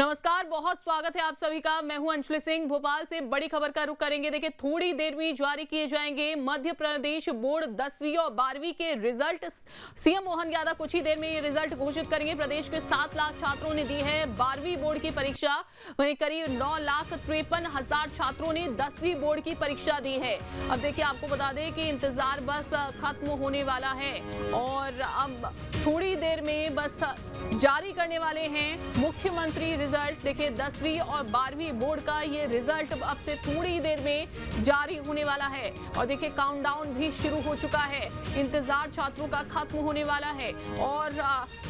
नमस्कार, बहुत स्वागत है आप सभी का। मैं हूं अंशुली सिंह। भोपाल से बड़ी खबर का रुख करेंगे। देखिए, थोड़ी देर में जारी किए जाएंगे मध्य प्रदेश बोर्ड 10वीं और 12वीं के रिजल्ट। सीएम मोहन यादव कुछ ही देर में ये रिजल्ट घोषित करेंगे। प्रदेश के 7 लाख छात्रों ने दी है 12वीं बोर्ड की परीक्षा। वहीं करीब 9,53,000 छात्रों ने 10वीं बोर्ड की परीक्षा दी है। अब देखिए, आपको बता दें कि इंतजार बस खत्म होने वाला है और अब थोड़ी देर में बस जारी करने वाले हैं मुख्यमंत्री रिजल्ट। देखिए, 10वीं और 12वीं बोर्ड का ये रिजल्ट अब से थोड़ी देर में जारी होने वाला है और देखिए काउंटडाउन भी शुरू हो चुका है। इंतजार छात्रों का खत्म होने वाला है और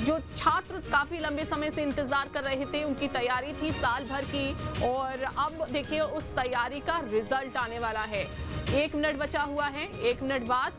जो छात्र काफी लंबे समय से इंतजार कर रहे थे, उनकी तैयारी थी साल भर की और अब देखिए उस तैयारी का रिजल्ट आने वाला है। 1 मिनट बचा हुआ है। 1 मिनट बाद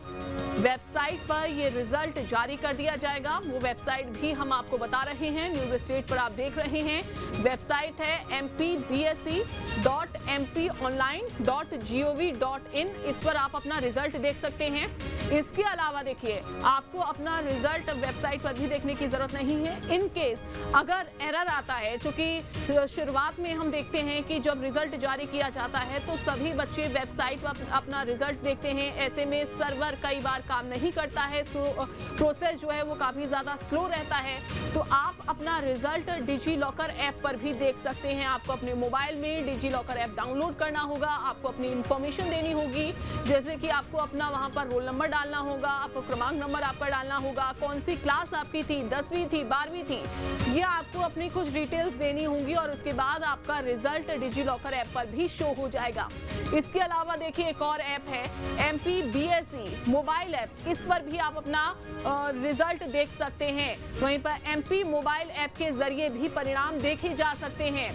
वेबसाइट पर ये रिजल्ट जारी कर दिया जाएगा। वो वेबसाइट भी हम आपको बता रहे हैं, न्यूज स्टेट पर आप देख रहे हैं। वेबसाइट है mpbse.mponline.gov.in। इस पर आप अपना रिजल्ट देख सकते हैं। इसके अलावा देखिए, आपको अपना रिजल्ट वेबसाइट पर भी देखने की जरूरत नहीं है। इन केस अगर एरर आता है, क्योंकि शुरुआत में हम देखते हैं कि जब रिजल्ट जारी किया जाता है तो सभी बच्चे वेबसाइट पर अपना रिजल्ट देखते हैं। ऐसे में सर्वर कई बार काम नहीं करता है, प्रोसेस जो है वो काफी ज्यादा स्लो रहता है। तो आप अपना रिजल्ट डिजी लॉकर ऐप पर भी देख सकते हैं। आपको अपने मोबाइल में डिजी लॉकर ऐप डाउनलोड करना होगा। आपको अपनी इंफॉर्मेशन देनी होगी, जैसे कि आपको अपना वहां पर रोल नंबर डालना होगा, आपको क्रमांक नंबर आपका डालना होगा, कौन सी क्लास आपकी थी, 10वीं थी, 12वीं थी, ये आपको अपनी कुछ डिटेल्स देनी होंगी और उसके बाद आपका रिजल्ट डिजी लॉकर ऐप पर भी शो हो जाएगा। इसके अलावा देखिए, एक और ऐप है MPBSE मोबाइल ऐप। इस पर भी आप अपना रिजल्ट देख सकते हैं। वहीं पर MP मोबाइल ऐप के जरिए भी परिणाम देखे जा सकते हैं।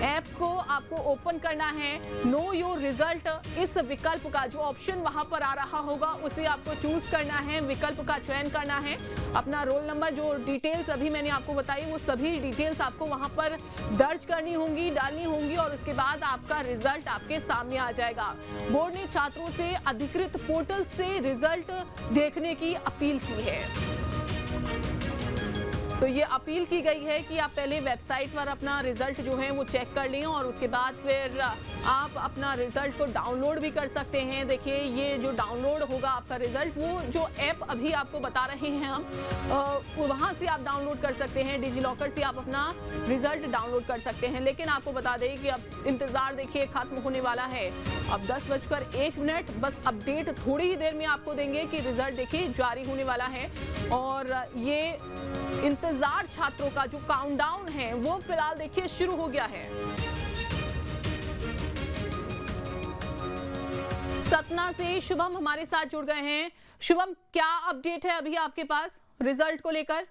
ऐप को आपको ओपन करना है। नो योर रिजल्ट, इस विकल्प का जो ऑप्शन वहां पर आ रहा होगा उसे आपको चूज करना है, विकल्प का चयन करना है। अपना रोल नंबर, जो डिटेल्स अभी मैंने आपको बताई, वो सभी डिटेल्स आपको वहां पर दर्ज करनी होंगी, डालनी होंगी और उसके बाद आपका रिजल्ट आपके सामने आ जाएगा। बोर्ड ने छात्रों से अधिकृत पोर्टल से रिजल्ट देखने की अपील की है। तो ये अपील की गई है कि आप पहले वेबसाइट पर अपना रिजल्ट जो है वो चेक कर लें और उसके बाद फिर आप अपना रिजल्ट को डाउनलोड भी कर सकते हैं। देखिए, ये जो डाउनलोड होगा आपका रिजल्ट, वो जो ऐप अभी आपको बता रहे हैं हम, वहाँ से आप डाउनलोड कर सकते हैं। डिजी लॉकर से आप अपना रिजल्ट डाउनलोड कर सकते हैं। लेकिन आपको बता दें कि अब इंतजार देखिए खत्म होने वाला है। अब 10:01, बस अपडेट थोड़ी ही देर में आपको देंगे कि रिजल्ट देखिए जारी होने वाला है और ये इंतजार छात्रों का जो काउंटडाउन है वो फिलहाल देखिए शुरू हो गया है। सतना से शुभम हमारे साथ जुड़ गए हैं। शुभम, क्या अपडेट है अभी आपके पास रिजल्ट को लेकर?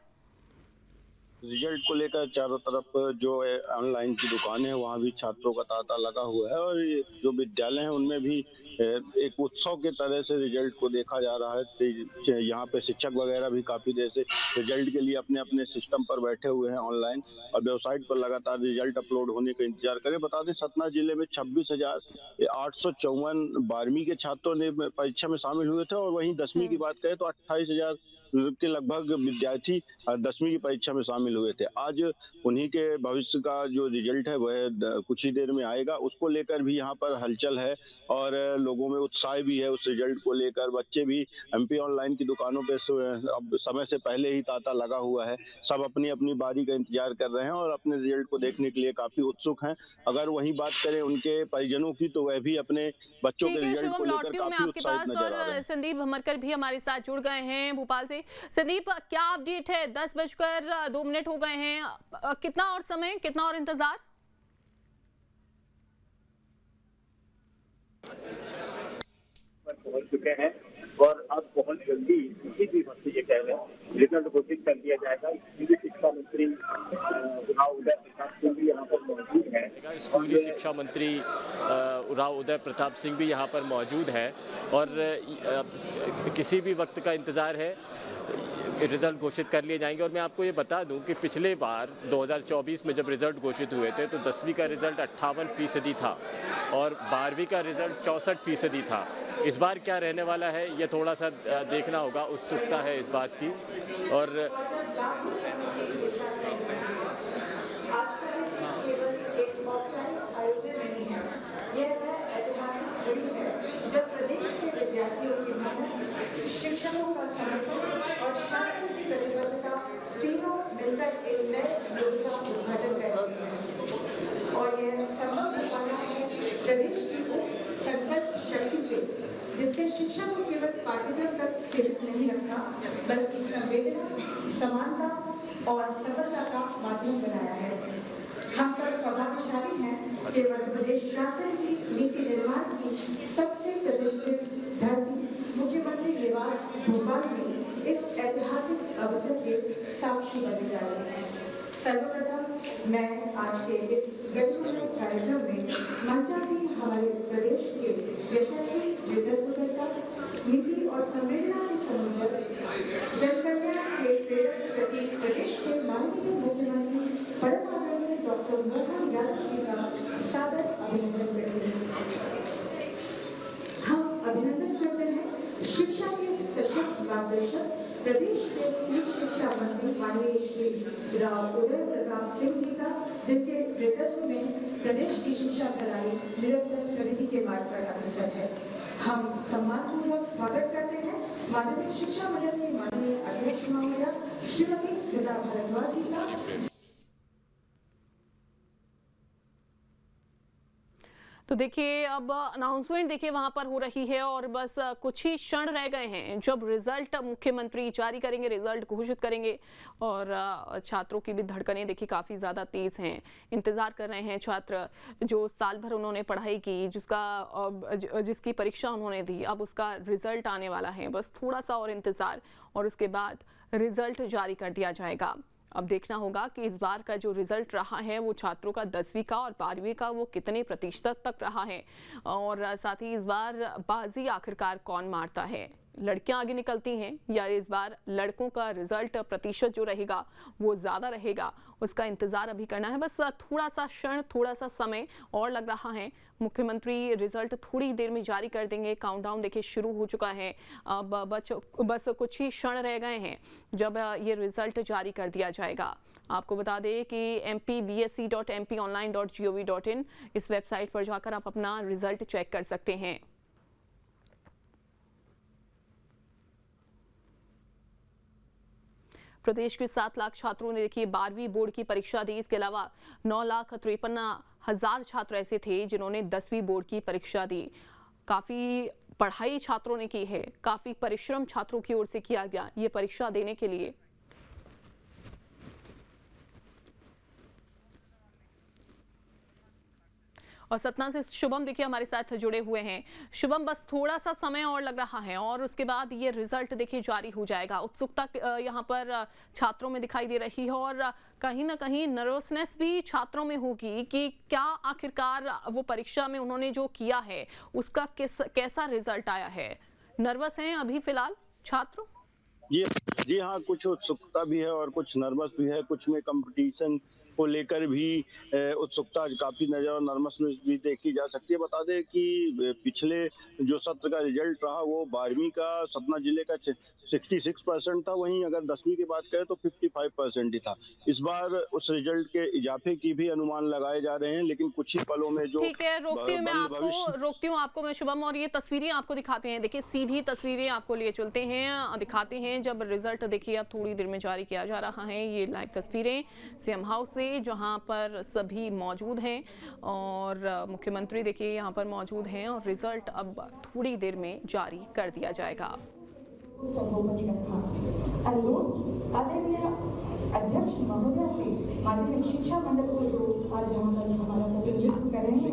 रिजल्ट को लेकर चारों तरफ जो ऑनलाइन की दुकान है वहाँ भी छात्रों का तांता लगा हुआ है और जो विद्यालय हैं उनमें भी एक उत्सव के तरह से रिजल्ट को देखा जा रहा है। यहाँ पे शिक्षक वगैरह भी काफी देर से रिजल्ट के लिए अपने अपने सिस्टम पर बैठे हुए हैं ऑनलाइन और वेबसाइट पर लगातार रिजल्ट अपलोड होने का इंतजार करें। बता दें, सतना जिले में 26,854 12वीं के छात्रों ने परीक्षा में शामिल हुए थे और वहीं 10वीं की बात करें तो 28,000 के लगभग विद्यार्थी 10वीं की परीक्षा में शामिल हुए थे। आज उन्हीं के भविष्य का जो रिजल्ट है वह कुछ ही देर में आएगा। उसको लेकर भी यहाँ पर हलचल है और लोगों में उत्साह भी है उस रिजल्ट को लेकर। बच्चे भी MP ऑनलाइन की दुकानों पे अब समय से पहले ही तांता लगा हुआ है। सब अपनी अपनी बारी का इंतजार कर रहे हैं और अपने रिजल्ट को देखने के लिए काफी उत्सुक हैं। अगर वही बात करें उनके परिजनों की तो वह भी अपने बच्चों के रिजल्ट को लेकर काफी उत्साहित नजर आ रहे हैं। संदीप भमरकर भी हमारे साथ जुड़ गए हैं भोपाल से। संदीप, क्या अपडेट है? 10:02 हो गए हैं। कितना और समय, कितना और इंतजार? पहुंच चुके हैं और अब बहुत जल्दी किसी भी वक्त ये कह रहे हैं रिजल्ट घोषित कर दिया जाएगा। स्कूली शिक्षा मंत्री उराव उदय प्रताप सिंह भी यहाँ पर मौजूद है। स्कूली शिक्षा मंत्री उराव उदय प्रताप सिंह भी यहाँ पर मौजूद है और किसी भी वक्त का इंतजार है, रिजल्ट घोषित कर लिए जाएंगे। और मैं आपको ये बता दूं कि पिछले बार 2024 में जब रिजल्ट घोषित हुए थे तो 10वीं का रिजल्ट 58% था और 12वीं का रिजल्ट 64% था। इस बार क्या रहने वाला है ये थोड़ा सा देखना होगा, उत्सुकता है इस बात की। और शिक्षकों का समर्थन और शासन की प्रतिबद्धता तीनों मिलकर एक नए युग का उद्घाटन करती है और यह संभव हो पाना है प्रदेश की उस संकल्प शक्ति से जिसने शिक्षा को केवल पाठ्यक्रम तक सीमित नहीं रखा बल्कि संवेदना, समानता और सफलता का माध्यम बनाया है। हम सब सौभाग्यशाली हैं कि मध्य प्रदेश शासन की नीति निर्माण की सबसे प्रतिष्ठित धरती मुख्यमंत्री निवास भोपाल में इस ऐतिहासिक अवसर के साक्षी बनने जा रहे हैं। सर्वप्रथम मैं आज के इस गरिमामय कार्यक्रम में मंचासीन हमारे प्रदेश के यशस्वी नेतृत्वकर्ता, नीति और संवेदना के समुद्र, जनकल्याण के प्रेरक प्रतीक प्रदेश के माननीय मुख्यमंत्री परम आदरणीय डॉक्टर मोहन यादव जी का सादर अभिनंदन करते हैं। हम अभिनंदन करते हैं शिक्षा के सशक्त मार्गदर्शक प्रदेश के स्कूल शिक्षा मंत्री माननीय श्री राव उदय प्रताप सिंह जी का, जिनके नेतृत्व में प्रदेश की शिक्षा प्रणाली निरंतर प्रगति के मार्ग पर अग्रसर है। हम सम्मानपूर्वक स्वागत करते हैं माध्यमिक शिक्षा मंडल के माननीय अध्यक्ष महोदया श्रीमती स्मिता भारद्वाज जी का। तो देखिए अब अनाउंसमेंट देखिए वहां पर हो रही है और बस कुछ ही क्षण रह गए हैं जब रिजल्ट मुख्यमंत्री जारी करेंगे, रिजल्ट घोषित करेंगे और छात्रों की भी धड़कनें देखिए काफ़ी ज़्यादा तेज हैं। इंतज़ार कर रहे हैं छात्र जो साल भर उन्होंने पढ़ाई की, जिसकी परीक्षा उन्होंने दी, अब उसका रिजल्ट आने वाला है। बस थोड़ा सा और इंतज़ार और उसके बाद रिजल्ट जारी कर दिया जाएगा। अब देखना होगा कि इस बार का जो रिजल्ट रहा है वो छात्रों का 10वीं का और 12वीं का वो कितने प्रतिशत तक रहा है और साथ ही इस बार बाजी आखिरकार कौन मारता है, लड़कियां आगे निकलती हैं या इस बार लड़कों का रिजल्ट प्रतिशत जो रहेगा वो ज़्यादा रहेगा, उसका इंतज़ार अभी करना है। बस थोड़ा सा क्षण, थोड़ा सा समय और लग रहा है। मुख्यमंत्री रिजल्ट थोड़ी देर में जारी कर देंगे। काउंटडाउन देखिए शुरू हो चुका है। अब बस कुछ ही क्षण रह गए हैं जब ये रिजल्ट जारी कर दिया जाएगा। आपको बता दें कि mpbsc.mponline.gov.in इस वेबसाइट पर जाकर आप अपना रिजल्ट चेक कर सकते हैं। प्रदेश के 7 लाख छात्रों ने देखिए 12वीं बोर्ड की परीक्षा दी। इसके अलावा 9,53,000 छात्र ऐसे थे जिन्होंने 10वीं बोर्ड की परीक्षा दी। काफ़ी पढ़ाई छात्रों ने की है, काफ़ी परिश्रम छात्रों की ओर से किया गया ये परीक्षा देने के लिए। और सतना से शुभम देखिए हमारे साथ जुड़े हुए हैं। शुभम, बस थोड़ा सा समय और लग रहा है और उसके बाद ये रिजल्ट देखिए जारी हो जाएगा। उत्सुकता यहाँ पर छात्रों में दिखाई दे रही है और कहीं ना कहीं नर्वसनेस भी छात्रों में होगी कि क्या आखिरकार वो परीक्षा में उन्होंने जो किया है उसका कैसा रिजल्ट आया है। नर्वस हैं अभी फिलहाल छात्र? जी हाँ, कुछ उत्सुकता भी है और कुछ नर्वस भी है। कुछ में कंपटीशन को लेकर भी उत्सुकता काफी नजर और नर्वसनेस भी देखी जा सकती है। बता दें कि पिछले जो सत्र का रिजल्ट रहा वो 12वीं का सतना जिले का 66% था, वहीं अगर 10वीं की बात करें तो 55% ही था। इस बार उस रिजल्ट के इजाफे की भी अनुमान लगाए जा रहे हैं, लेकिन कुछ ही पलों में जो ठीक है, रोकती हूँ आपको मैं शुभम और ये तस्वीरें आपको दिखाते हैं। देखिए सीधी तस्वीरें आपको लिए चलते हैं, दिखाते हैं जब रिजल्ट देखिए अब थोड़ी देर में जारी किया जा रहा है। ये लाइव तस्वीरें सीएम हाउस से जहां पर सभी मौजूद हैं और मुख्यमंत्री देखिए यहां पर मौजूद हैं और रिजल्ट अब थोड़ी देर में जारी कर दिया जाएगा। अध्यक्ष महोदय से माध्यमिक शिक्षा मंडल को जो आज यहाँ पर हमारा प्रतिनिधित्व कर रहे हैं।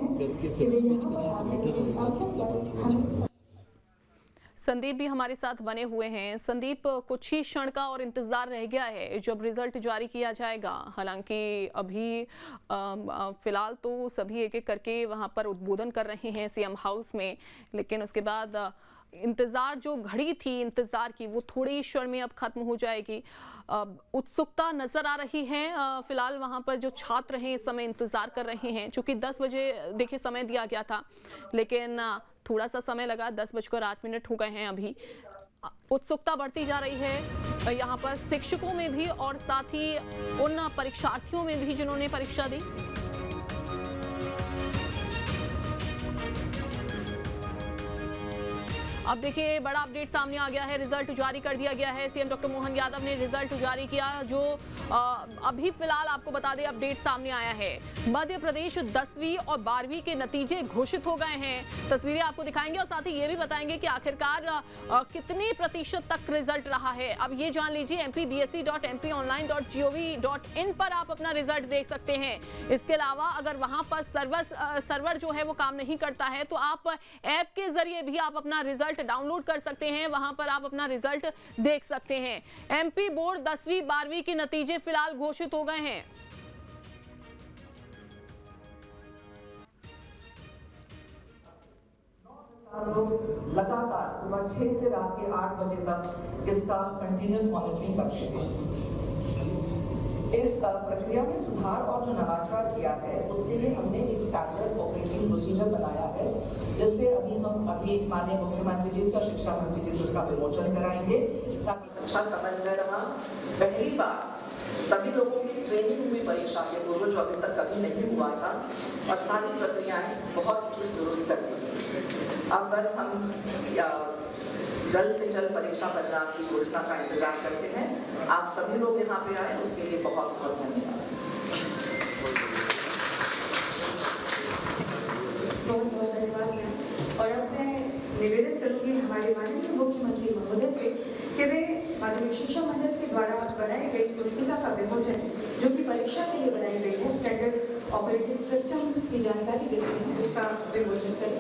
संदीप भी हमारे साथ बने हुए हैं। संदीप, कुछ ही क्षण का और इंतजार रह गया है जब रिजल्ट जारी किया जाएगा। हालांकि अभी फिलहाल तो सभी एक एक करके वहां पर उद्बोधन कर रहे हैं सीएम हाउस में, लेकिन उसके बाद इंतजार जो घड़ी थी इंतजार की वो थोड़ी क्षण में अब खत्म हो जाएगी। उत्सुकता नजर आ रही है। फिलहाल वहां पर जो छात्र हैं इस समय इंतजार कर रहे हैं, चूंकि 10 बजे देखिए समय दिया गया था, लेकिन थोड़ा सा समय लगा। 10:08 हो गए हैं। अभी उत्सुकता बढ़ती जा रही है यहाँ पर शिक्षकों में भी और साथ ही उन परीक्षार्थियों में भी जिन्होंने परीक्षा दी। अब देखिए बड़ा अपडेट सामने आ गया है, रिजल्ट जारी कर दिया गया है। सीएम डॉक्टर मोहन यादव ने रिजल्ट जारी किया, जो अभी फिलहाल आपको बता दें अपडेट सामने आया है। मध्य प्रदेश 10वीं और 12वीं के नतीजे घोषित हो गए हैं। तस्वीरें आपको दिखाएंगे और साथ ही ये भी बताएंगे कि आखिरकार कितने प्रतिशत तक रिजल्ट रहा है। अब ये जान लीजिए, mpbse.mponline.gov.in पर आप अपना रिजल्ट देख सकते हैं। इसके अलावा अगर वहां पर सर्वर जो है वो काम नहीं करता है तो आप ऐप के जरिए भी आप अपना रिजल्ट डाउनलोड कर सकते हैं, वहां पर आप अपना रिजल्ट देख सकते हैं। एमपी बोर्ड 10वीं 12वीं के नतीजे फिलहाल घोषित हो गए हैं। लोग लगातार सुबह 6 से रात के 8 बजे तक इसका कंटिन्यूस मॉनिटरिंग करते हैं। इस प्रक्रिया में सुधार और जो नवाचार किया है उसके लिए हमने एक स्टैंडर्ड ऑपरेटिंग प्रोसीजर बनाया है, जिससे अभी माननीय मुख्यमंत्री जी और शिक्षा मंत्री जी उसका विमोचन कराएंगे ताकि अच्छा समन्वय रहा। पहली बार सभी लोगों की ट्रेनिंग हुई परीक्षा के पूर्व, जो अभी तक कभी नहीं हुआ था, और सारी प्रक्रियाएं बहुत चुस्त दुरुस्त कर दी। अब बस हम जल्द से जल्द परीक्षा परिणाम की घोषणा का इंतजार करते हैं। आप सभी लोग यहाँ पे आए उसके लिए बहुत बहुत धन्यवाद। बहुत बहुत धन्यवाद मैम। और अब मैं निवेदन करूंगी हमारे माननीय मुख्यमंत्री महोदय से कि वे माध्यमिक शिक्षा मंडल के द्वारा बनाई गई पुस्तिका का विमोचन, जो कि परीक्षा के लिए बनाई गई है, स्टैंडर्ड ऑपरेटिंग सिस्टम की जानकारी देते हैं, उसका विमोचन करें।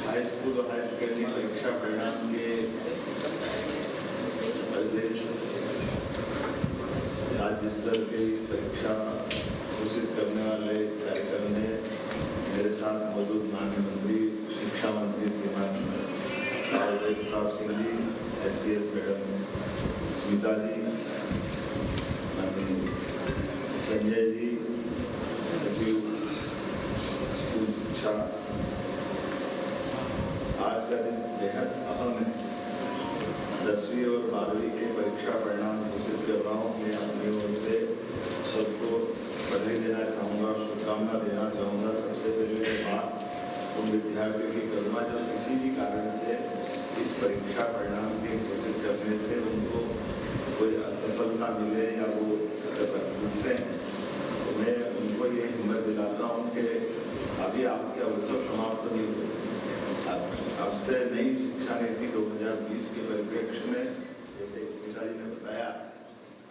हाई स्कूल और हाई सेकेंडरी परीक्षा परिणाम के प्रदेश राज्य स्तर के इस परीक्षा घोषित करने वाले इस कार्यक्रम में मेरे साथ मौजूद माननीय मंत्री शिक्षा मंत्री श्रीमान राव प्रताप सिंह जी, SES मैडम स्मिता जी, संजय जी, सचिव स्कूल शिक्षा। आज का दिन बेहद अहम है। 10वीं और 12वीं के परीक्षा परिणाम घोषित कर रहा हूँ। मैं अपनी ओर से सबको बधाई देना चाहूँगा, शुभकामना देना चाहूँगा। सबसे पहले बात उन विद्यार्थियों की करूँगा जो किसी भी कारण से इस परीक्षा परिणाम के घोषित करने से उनको कोई असफलता मिले या वो रुकते हैं, तो मैं उनको ये हिम्मत दिलाता हूँ कि अभी आपके अवसर समाप्त नहीं हुए। अब से नई शिक्षा नीति 2020 के परिप्रेक्ष्य में, जैसे स्मिता जी ने बताया,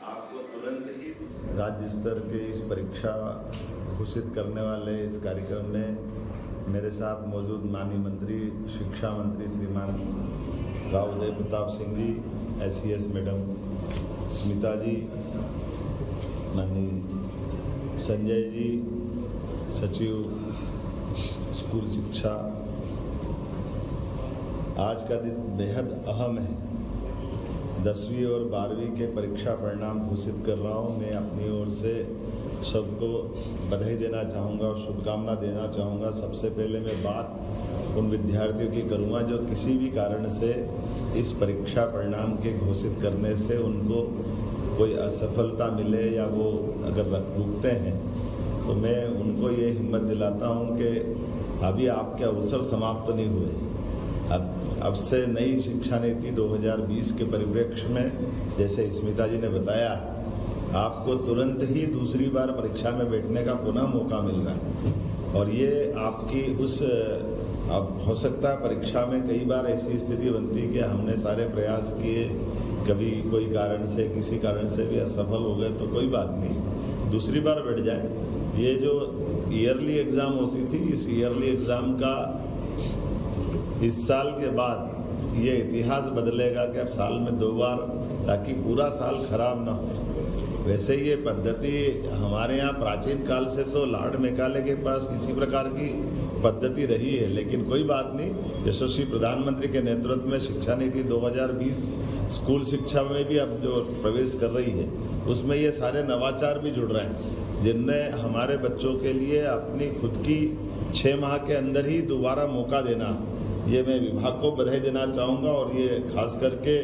आपको तुरंत ही राज्य स्तर के इस परीक्षा घोषित करने वाले इस कार्यक्रम में मेरे साथ मौजूद माननीय मंत्री शिक्षा मंत्री श्रीमान राव प्रताप सिंह जी, SES मैडम स्मिता जी, माननीय संजय जी, सचिव स्कूल शिक्षा। आज का दिन बेहद अहम है। 10वीं और 12वीं के परीक्षा परिणाम घोषित कर रहा हूँ। मैं अपनी ओर से सबको बधाई देना चाहूँगा और शुभकामना देना चाहूँगा। सबसे पहले मैं बात उन विद्यार्थियों की करूँगा जो किसी भी कारण से इस परीक्षा परिणाम के घोषित करने से उनको कोई असफलता मिले या वो अगर रुकते हैं, तो मैं उनको ये हिम्मत दिलाता हूँ कि अभी आपके अवसर समाप्त नहीं हुए। अब से नई शिक्षा नीति 2020 के परिप्रेक्ष्य में, जैसे स्मिता जी ने बताया, आपको तुरंत ही दूसरी बार परीक्षा में बैठने का पुनः मौका मिल रहा है। और ये आपकी अब हो सकता है परीक्षा में कई बार ऐसी स्थिति बनती है कि हमने सारे प्रयास किए, कभी कोई कारण से किसी कारण से भी असफल हो गए, तो कोई बात नहीं, दूसरी बार बैठ जाए। ये जो ईयरली एग्ज़ाम होती थी, इस ईयरली एग्ज़ाम का इस साल के बाद ये इतिहास बदलेगा कि अब साल में 2 बार, ताकि पूरा साल खराब ना हो। वैसे ये पद्धति हमारे यहाँ प्राचीन काल से तो लॉर्ड मैकाले के पास इसी प्रकार की पद्धति रही है, लेकिन कोई बात नहीं। यशस्वी प्रधानमंत्री के नेतृत्व में शिक्षा नीति 2020 स्कूल शिक्षा में भी अब जो प्रवेश कर रही है, उसमें ये सारे नवाचार भी जुड़ रहे हैं। जिनने हमारे बच्चों के लिए अपनी खुद की 6 माह के अंदर ही दोबारा मौका देना, ये मैं विभाग को बधाई देना चाहूँगा। और ये खास करके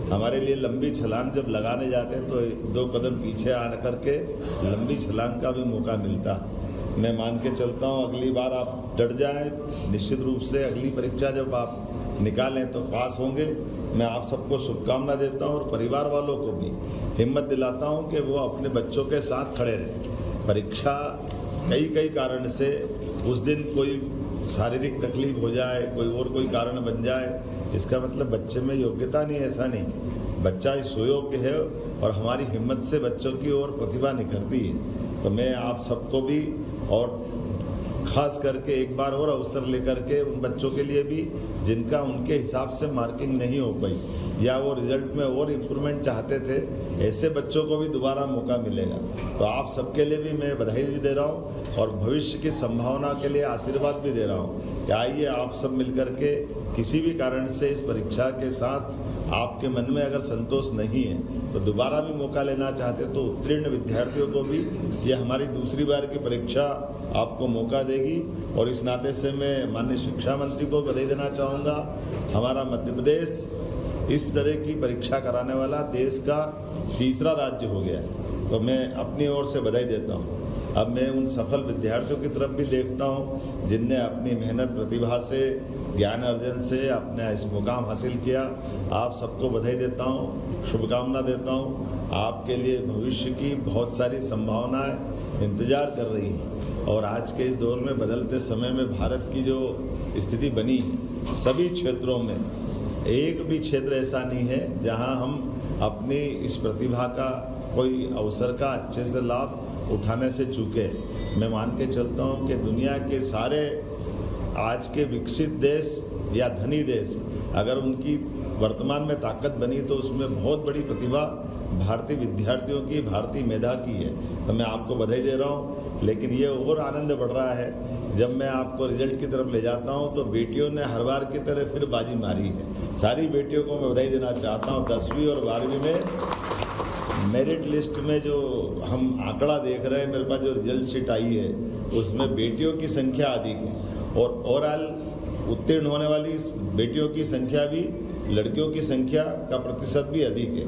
हमारे लिए लंबी छलांग जब लगाने जाते हैं तो 2 कदम पीछे आ करके लंबी छलांग का भी मौका मिलता है। मैं मान के चलता हूँ अगली बार आप डट जाएं, निश्चित रूप से अगली परीक्षा जब आप निकालें तो पास होंगे। मैं आप सबको शुभकामना देता हूँ और परिवार वालों को भी हिम्मत दिलाता हूँ कि वो अपने बच्चों के साथ खड़े रहें। परीक्षा कई कारण से उस दिन कोई शारीरिक तकलीफ हो जाए, कोई कारण बन जाए, इसका मतलब बच्चे में योग्यता नहीं, ऐसा नहीं। बच्चा इस सुयोग्य है और हमारी हिम्मत से बच्चों की ओर प्रतिभा निखरती है। तो मैं आप सबको भी और खास करके एक बार और अवसर लेकर के उन बच्चों के लिए भी जिनका उनके हिसाब से मार्किंग नहीं हो पाई या वो रिजल्ट में और इम्प्रूवमेंट चाहते थे, ऐसे बच्चों को भी दोबारा मौका मिलेगा। तो आप सबके लिए भी मैं बधाई भी दे रहा हूँ और भविष्य की संभावना के लिए आशीर्वाद भी दे रहा हूँ कि आइए आप सब मिलकर के किसी भी कारण से इस परीक्षा के साथ आपके मन में अगर संतोष नहीं है तो दोबारा भी मौका लेना चाहते तो उत्तीर्ण विद्यार्थियों को भी ये हमारी दूसरी बार की परीक्षा आपको मौका देगी। और इस नाते से मैं माननीय शिक्षा मंत्री को बधाई देना चाहूँगा। हमारा मध्य प्रदेश इस तरह की परीक्षा कराने वाला देश का तीसरा राज्य हो गया है, तो मैं अपनी ओर से बधाई देता हूँ। अब मैं उन सफल विद्यार्थियों की तरफ भी देखता हूँ जिनने अपनी मेहनत प्रतिभा से, ज्ञान अर्जन से अपना इस मुकाम हासिल किया। आप सबको बधाई देता हूँ, शुभकामना देता हूँ। आपके लिए भविष्य की बहुत सारी संभावनाएं इंतजार कर रही हैं और आज के इस दौर में बदलते समय में भारत की जो स्थिति बनी है, सभी क्षेत्रों में एक भी क्षेत्र ऐसा नहीं है जहां हम अपनी इस प्रतिभा का, कोई अवसर का अच्छे से लाभ उठाने से चूके। मैं मान के चलता हूं कि दुनिया के सारे आज के विकसित देश या धनी देश अगर उनकी वर्तमान में ताकत बनी तो उसमें बहुत बड़ी प्रतिभा भारतीय विद्यार्थियों की, भारतीय मेधा की है। तो मैं आपको बधाई दे रहा हूँ। लेकिन ये और आनंद बढ़ रहा है जब मैं आपको रिजल्ट की तरफ ले जाता हूँ तो बेटियों ने हर बार की तरह फिर बाजी मारी है। सारी बेटियों को मैं बधाई देना चाहता हूँ। 10वीं और 12वीं में मेरिट लिस्ट में जो हम आंकड़ा देख रहे हैं, मेरे पास जो रिजल्ट शीट आई है उसमें बेटियों की संख्या अधिक है और ओवरऑल उत्तीर्ण होने वाली बेटियों की संख्या भी, लड़कियों की संख्या का प्रतिशत भी अधिक है।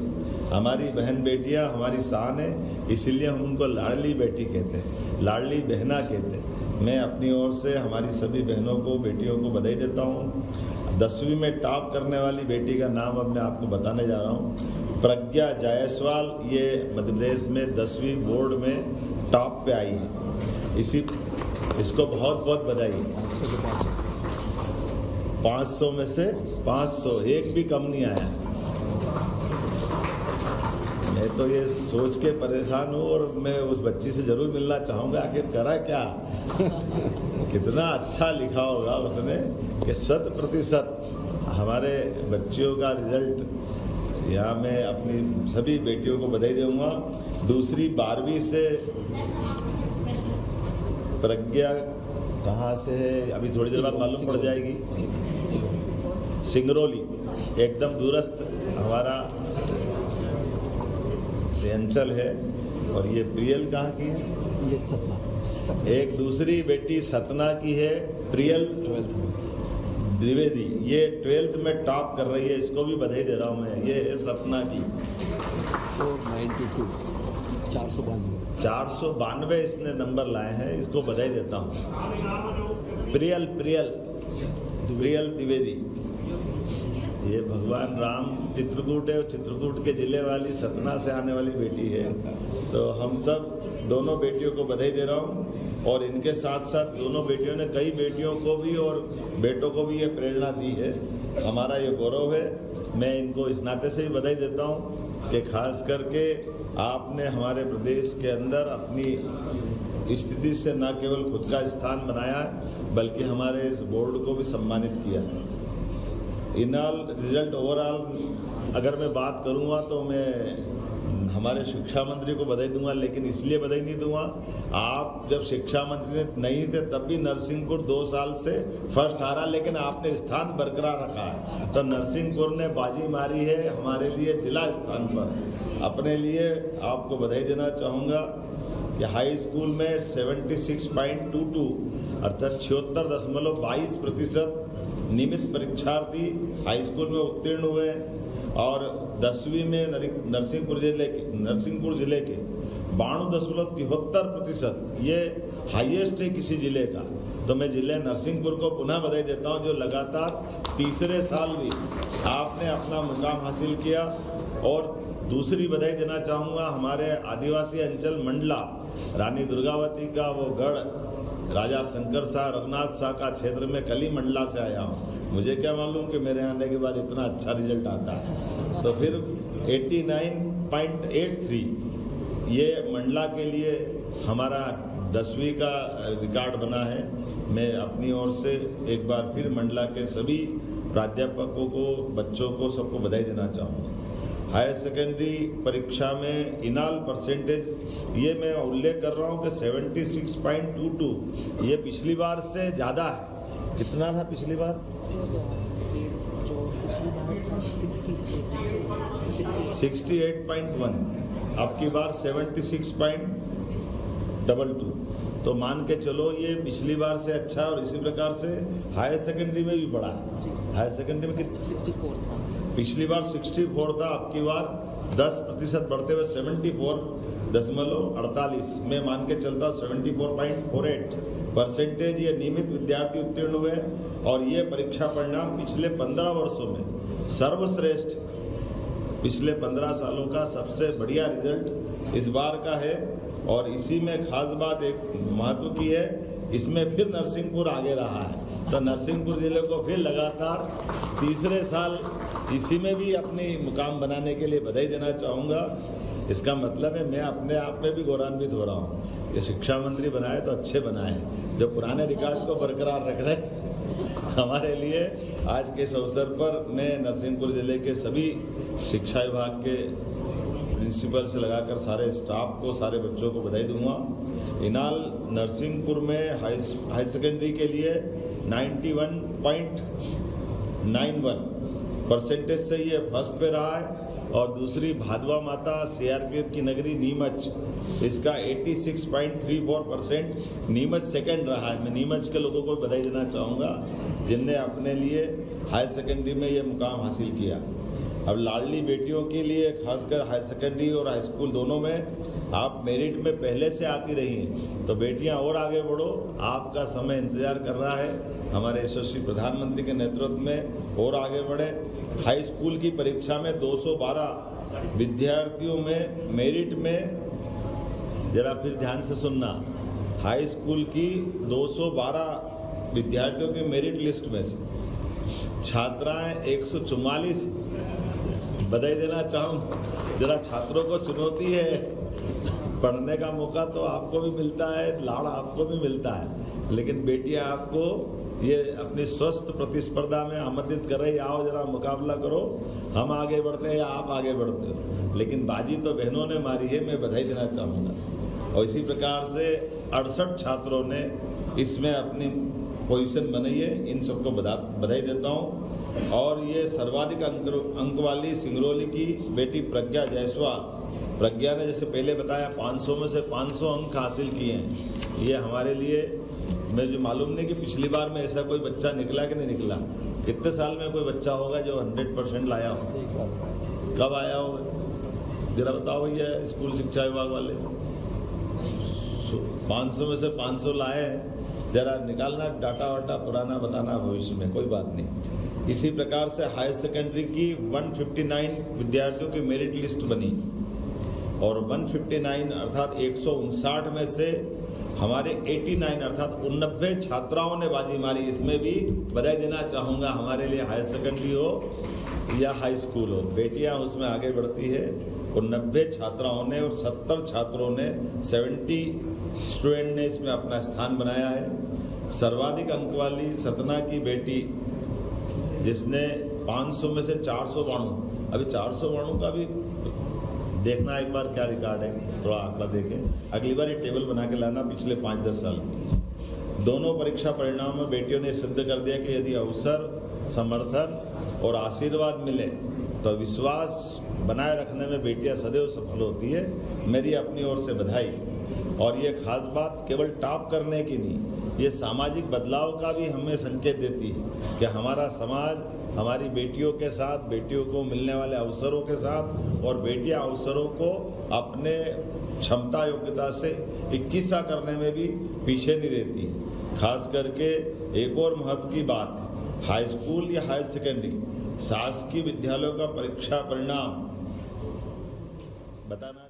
हमारी बहन बेटियां हमारी शान है, इसीलिए हम उनको लाडली बेटी कहते हैं, लाडली बहना कहते हैं। मैं अपनी ओर से हमारी सभी बहनों को, बेटियों को बधाई देता हूँ। 10वीं में टॉप करने वाली बेटी का नाम अब मैं आपको बताने जा रहा हूँ, प्रज्ञा जायसवाल। ये मध्य प्रदेश में 10वीं बोर्ड में टॉप पे आई है। इसको बहुत बहुत बधाई। 500 में से 500, एक भी कम नहीं आया। मैं तो ये सोच के परेशान हूँ और मैं उस बच्ची से जरूर मिलना चाहूँगा, आखिर करा क्या, कितना अच्छा लिखा होगा उसने कि 100% हमारे बच्चियों का रिजल्ट। यहाँ मैं अपनी सभी बेटियों को बधाई दूंगा। दूसरी 12वीं से प्रज्ञा कहाँ से है अभी थोड़ी देर बाद मालूम पड़ जाएगी। सिंगरौली, एकदम दूरस्थ हमारा अंचल है। और ये प्रियल कहाँ की है? एक दूसरी बेटी सतना की है, प्रियल द्विवेदी। ये 12th में टॉप कर रही है, इसको भी बधाई दे रहा हूँ मैं। ये है सतना की 492 इसने नंबर लाए हैं, इसको बधाई देता हूँ। प्रियल द्विवेदी, ये भगवान राम चित्रकूट है, चित्रकूट के जिले वाली सतना से आने वाली बेटी है। तो हम सब दोनों बेटियों को बधाई दे रहा हूँ और इनके साथ साथ दोनों बेटियों ने कई बेटियों को भी और बेटों को भी ये प्रेरणा दी है। हमारा ये गौरव है। मैं इनको इस नाते से भी बधाई देता हूँ कि खास करके आपने हमारे प्रदेश के अंदर अपनी स्थिति से न केवल खुद का स्थान बनाया है बल्कि हमारे इस बोर्ड को भी सम्मानित किया है। इन ऑल रिजल्ट ओवरऑल अगर मैं बात करूंगा तो मैं हमारे शिक्षा मंत्री को बधाई दूंगा, लेकिन इसलिए बधाई नहीं दूंगा, आप जब शिक्षा मंत्री नहीं थे तब भी नरसिंहपुर 2 साल से फर्स्ट आ रहा, लेकिन आपने स्थान बरकरार रखा है। तो नरसिंहपुर ने बाजी मारी है हमारे लिए जिला स्थान पर। अपने लिए आपको बधाई देना चाहूँगा कि कि हाई स्कूल में 76.22 अर्थात 76.22% नियमित परीक्षार्थी हाई स्कूल में उत्तीर्ण हुए और 10वीं में नरसिंहपुर जिले के 92.73%, ये हाईएस्ट है किसी जिले का। तो मैं जिले नरसिंहपुर को पुनः बधाई देता हूं, जो लगातार तीसरे साल भी आपने अपना मुकाम हासिल किया। और दूसरी बधाई देना चाहूँगा हमारे आदिवासी अंचल मंडला रानी दुर्गावती का वो गढ़ राजा शंकर शाह रघुनाथ शाह का क्षेत्र में कली मंडला से आया हूँ। मुझे क्या मालूम कि मेरे आने के बाद इतना अच्छा रिजल्ट आता है। तो फिर 89.83 ये मंडला के लिए हमारा 10वीं का रिकॉर्ड बना है। मैं अपनी ओर से एक बार फिर मंडला के सभी प्राध्यापकों को, बच्चों को, सबको बधाई देना चाहूँगा। हायर सेकेंडरी परीक्षा में इनाल परसेंटेज ये मैं उल्लेख कर रहा हूँ कि 76.22, ये पिछली बार से ज़्यादा है। कितना था पिछली बार? 68.1, अब की बार 76.22। तो मान के चलो ये पिछली बार से अच्छा है। और इसी प्रकार से हायर सेकेंडरी में भी बढ़ा है। हायर सेकेंडरी में 64 था, पिछली बार 64 था, अब की बार 10% बढ़ते हुए 74.48 में मान के चलता 74.48% ये नियमित विद्यार्थी उत्तीर्ण हुए। और ये परीक्षा परिणाम पिछले 15 वर्षों में सर्वश्रेष्ठ, पिछले 15 सालों का सबसे बढ़िया रिजल्ट इस बार का है। और इसी में खास बात एक महत्व की है, इसमें फिर नरसिंहपुर आगे रहा है। तो नरसिंहपुर जिले को फिर लगातार तीसरे साल इसी में भी अपनी मुकाम बनाने के लिए बधाई देना चाहूँगा। इसका मतलब है मैं अपने आप में भी गौरवान्वित हो रहा हूँ। ये शिक्षा मंत्री बनाए तो अच्छे बनाए, जो पुराने रिकॉर्ड को बरकरार रख रहे हमारे लिए। आज के इस अवसर पर मैं नरसिंहपुर जिले के सभी शिक्षा विभाग के प्रिंसिपल से लगाकर सारे स्टाफ को, सारे बच्चों को बधाई दूंगा। इनाल नरसिंहपुर में हाई सेकेंडरी के लिए 91.91% से ये फर्स्ट पे रहा है। और दूसरी भादवा माता CRPF की नगरी नीमच, इसका 86.34%, नीमच सेकंड रहा है। मैं नीमच के लोगों को बधाई देना चाहूँगा जिनने अपने लिए हायर सेकेंडरी में ये मुकाम हासिल किया। अब लाडली बेटियों के लिए खासकर हायर सेकेंडरी और हाई स्कूल दोनों में आप मेरिट में पहले से आती रही हैं, तो बेटियां और आगे बढ़ो, आपका समय इंतजार कर रहा है। हमारे यशस्वी प्रधानमंत्री के नेतृत्व में और आगे बढ़े। हाई स्कूल की परीक्षा में 212 विद्यार्थियों में मेरिट में, जरा फिर ध्यान से सुनना, हाई स्कूल की 212 विद्यार्थियों के मेरिट लिस्ट में से छात्राएं 144, बधाई देना चाहूँ। जरा छात्रों को चुनौती है, पढ़ने का मौका तो आपको भी मिलता है, लाड़ आपको भी मिलता है, लेकिन बेटियां आपको ये अपनी स्वस्थ प्रतिस्पर्धा में आमंत्रित कर रही, आओ जरा मुकाबला करो, हम आगे बढ़ते हैं या आप आगे बढ़ते हो। लेकिन बाजी तो बहनों ने मारी है, मैं बधाई देना चाहूँगा। और इसी प्रकार से 68 छात्रों ने इसमें अपनी पोजीशन बनाई है, इन सबको बधाई देता हूँ। और ये सर्वाधिक अंक वाली सिंगरौली की बेटी प्रज्ञा जायसवाल, प्रज्ञा ने जैसे पहले बताया 500 में से 500 अंक हासिल किए हैं। ये हमारे लिए, मुझे मालूम नहीं कि पिछली बार में ऐसा कोई बच्चा निकला कि नहीं निकला। कितने साल में कोई बच्चा होगा जो 100% लाया हो? कब आया होगा जरा बताओ भैया, स्कूल शिक्षा विभाग वाले 500 में से 500 लाए हैं। जरा निकालना डाटा वाटा पुराना, बताना भविष्य में, कोई बात नहीं। इसी प्रकार से हायर सेकेंडरी की 159 विद्यार्थियों की मेरिट लिस्ट बनी और 159 अर्थात 159 में से हमारे 89 अर्थात 89 छात्राओं ने बाजी मारी। इसमें भी बधाई देना चाहूँगा। हमारे लिए हायर सेकेंडरी हो या हाई स्कूल हो, बेटियां उसमें आगे बढ़ती है। 89 छात्राओं ने और 70 छात्रों ने, 70 स्टूडेंट ने इसमें अपना स्थान बनाया है। सर्वाधिक अंक वाली सतना की बेटी जिसने 500 में से 492, अभी 492 का भी देखना एक बार क्या रिकॉर्ड है, थोड़ा आंकड़ा देखें। अगली बार ये टेबल बना के लाना पिछले 5-10 साल की। दोनों परीक्षा परिणाम में बेटियों ने सिद्ध कर दिया कि यदि अवसर, समर्थन और आशीर्वाद मिले तो विश्वास बनाए रखने में बेटियां सदैव सफल होती है। मेरी अपनी ओर से बधाई। और ये खास बात केवल टॉप करने की नहीं, ये सामाजिक बदलाव का भी हमें संकेत देती है कि हमारा समाज हमारी बेटियों के साथ, बेटियों को मिलने वाले अवसरों के साथ और बेटियां अवसरों को अपने क्षमता योग्यता से 21 करने में भी पीछे नहीं रहती। खास करके एक और महत्व की बात है, हाई स्कूल या हायर सेकेंडरी शासकीय विद्यालयों का परीक्षा परिणाम बताना।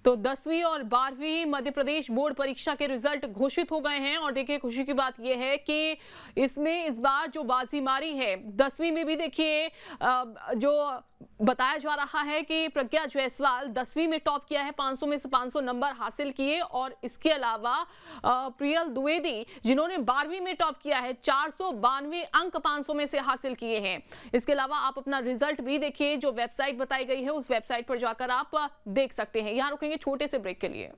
तो 10वीं और 12वीं मध्य प्रदेश बोर्ड परीक्षा के रिजल्ट घोषित हो गए हैं और देखिए खुशी की बात यह है कि इसमें इस बार जो बाजी मारी है 10वीं में भी देखिए जो बताया जा रहा है कि प्रज्ञा जायसवाल 10वीं में टॉप किया है, 500 में से 500 नंबर हासिल किए और इसके अलावा प्रियल द्विवेदी जिन्होंने 12वीं में टॉप किया है 492 अंक 500 में से हासिल किए हैं। इसके अलावा आप अपना रिजल्ट भी देखिए, जो वेबसाइट बताई गई है उस वेबसाइट पर जाकर आप देख सकते हैं। यहाँ रुकेंगे छोटे से ब्रेक के लिए।